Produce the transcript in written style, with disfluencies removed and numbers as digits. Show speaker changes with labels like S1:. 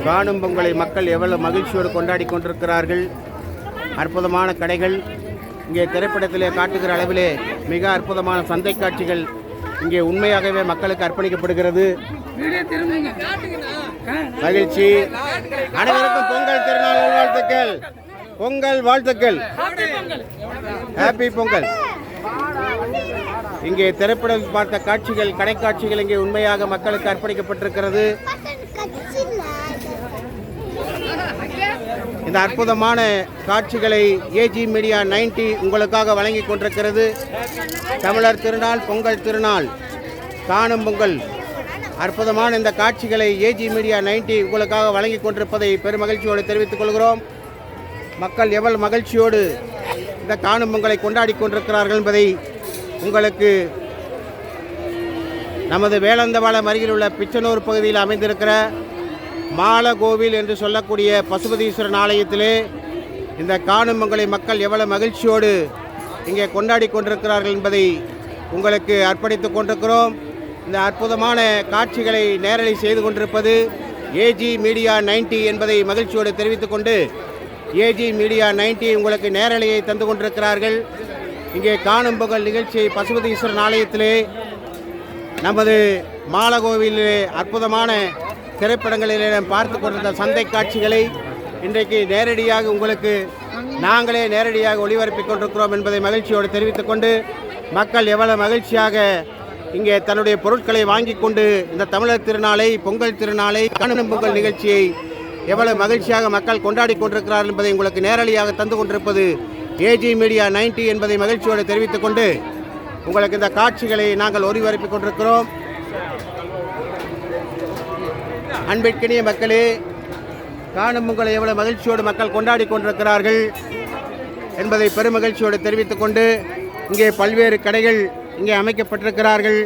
S1: காணும் பொங்கலை மக்கள் எவ்வளவு மகிழ்ச்சியோடு கொண்டாடி கொண்டிருக்கிறார்கள். அற்புதமான கடைகள், இங்கே திரைப்படத்திலே காட்டுகிற அளவிலே மிக அற்புதமான சந்தை காட்சிகள் இங்கே உண்மையாகவே மக்களுக்கு அர்ப்பணிக்கப்படுகிறது. மகிழ்ச்சி. அனைவருக்கும் பொங்கல் திருநாள் வாழ்த்துக்கள், பொங்கல் வாழ்த்துக்கள், ஹாப்பி பொங்கல். இங்கே திரைப்படம் பார்த்த காட்சிகள், கடை காட்சிகள் இங்கே உண்மையாக மக்களுக்கு அர்ப்பணிக்கப்பட்டிருக்கிறது. இந்த அற்புதமான காட்சிகளை ஏஜி மீடியா 90 உங்களுக்காக வழங்கி கொண்டிருக்கிறது. தமிழர் திருநாள், பொங்கல் திருநாள், காணும் பொங்கல், அற்புதமான இந்த காட்சிகளை ஏஜி மீடியா 90 உங்களுக்காக வழங்கி கொண்டிருப்பதை பெருமகிழ்ச்சியோடு தெரிவித்துக் கொள்கிறோம். மக்கள் எவ்வளவு மகிழ்ச்சியோடு இந்த காணும் பொங்கலை கொண்டாடி கொண்டிருக்கிறார்கள் என்பதை உங்களுக்கு நமது வேலந்தவாளம் அருகில் உள்ள பிச்சனூர் பகுதியில் அமைந்திருக்கிற மாலகோவில் என்று சொல்லக்கூடிய பசுபதீஸ்வரன் ஆலயத்திலே இந்த காணும் பொங்கலை மக்கள் எவ்வளவு மகிழ்ச்சியோடு இங்கே கொண்டாடி கொண்டிருக்கிறார்கள் என்பதை உங்களுக்கு அர்ப்பணித்துக் கொண்டிருக்கிறோம். இந்த அற்புதமான காட்சிகளை நேரலை செய்து கொண்டிருப்பது ஏஜி மீடியா 90 என்பதை மகிழ்ச்சியோடு தெரிவித்துக் கொண்டு ஏஜி மீடியா 90 உங்களுக்கு நேரலையை தந்து கொண்டிருக்கிறார்கள். இங்கே காணும் பொங்கல் நிகழ்ச்சியை பசுபதீஸ்வரன் ஆலயத்திலே நமது மாலகோவிலே அற்புதமான திரைப்படங்களிலே பார்த்து கொண்டிருந்த சந்தை காட்சிகளை இன்றைக்கு நேரடியாக உங்களுக்கு நாங்களே நேரடியாக ஒளிபரப்பிக் கொண்டிருக்கிறோம் என்பதை மகிழ்ச்சியோடு தெரிவித்துக் கொண்டு மக்கள் எவ்வளவு மகிழ்ச்சியாக இங்கே தன்னுடைய பொருட்களை வாங்கி கொண்டு இந்த தமிழர் திருநாளை, பொங்கல் திருநாளை, காணும் பொங்கல் நிகழ்ச்சியை எவ்வளவு மகிழ்ச்சியாக மக்கள் கொண்டாடி கொண்டிருக்கிறார்கள் என்பதை உங்களுக்கு நேரடியாக தந்து கொண்டிருப்பது ஏஜி மீடியா 90 என்பதை மகிழ்ச்சியோடு தெரிவித்துக் கொண்டு உங்களுக்கு இந்த காட்சிகளை நாங்கள் ஒளிபரப்பிக் கொண்டிருக்கிறோம். அன்பிற்கினிய மக்களே, காணும் பொங்கலை எவ்வளவு மகிழ்ச்சியோடு மக்கள் கொண்டாடி கொண்டிருக்கிறார்கள் என்பதை பெருமகிழ்ச்சியோடு தெரிவித்துக் கொண்டு இங்கே பல்வேறு கடைகள் இங்கே அமைக்கப்பட்டிருக்கிறார்கள்.